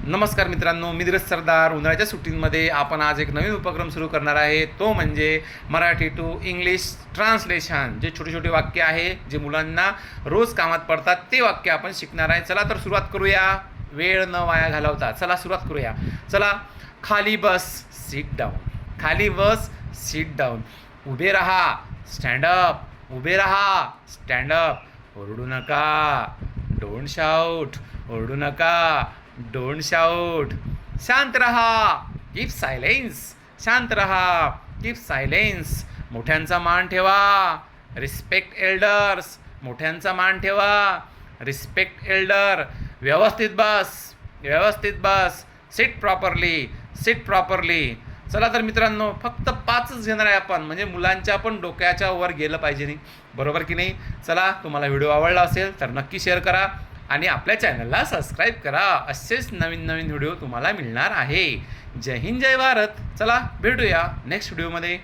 नमस्कार मित्रांनो, मी धीरज सरदार. उन्हाळ्याच्या सुट्टींमध्ये आपण आज एक नवीन उपक्रम सुरू करणार आहे. तो म्हणजे मराठी टू इंग्लिश ट्रान्सलेशन. जे छोटे छोटे वाक्य आहे, जे मुलांना रोज कामात पडतात, ते वाक्य आपण शिकणार आहे. चला तर सुरुवात करूया, वेळ न वाया घालवता. चला सुरुवात करूया. चला, खाली बस, सीट डाऊन. खाली बस, सीट डाऊन. उभे रहा, स्टँडअप. उभे रहा, स्टँडअप. ओरडू नका, डोंट शाऊट. ओरडू नका, डोंट शाऊट. शांत रहा, कीप सायलेन्स. शांत रहा, कीप सायलेन्स. मोठ्यांचा मान ठेवा, रिस्पेक्ट एल्डर्स. मोठ्यांचा मान ठेवा, रिस्पेक्ट एल्डर. व्यवस्थित बस, व्यवस्थित बस. Sit properly, sit properly. चला तर मित्रांनो, फक्त 5च घेणार आहे आपण, म्हणजे मुलांच्या पण डोक्याच्या वर गेलं पाहिजे नाही, बरोबर की नाही. चला, तुम्हाला व्हिडिओ आवडला असेल तर नक्की शेअर करा आणि आपल्या चॅनलला सबस्क्राईब करा. असेच नवीन नवीन व्हिडिओ तुम्हाला मिळणार आहे. जय हिंद, जय भारत. चला भेटूया नेक्स्ट व्हिडिओमध्ये.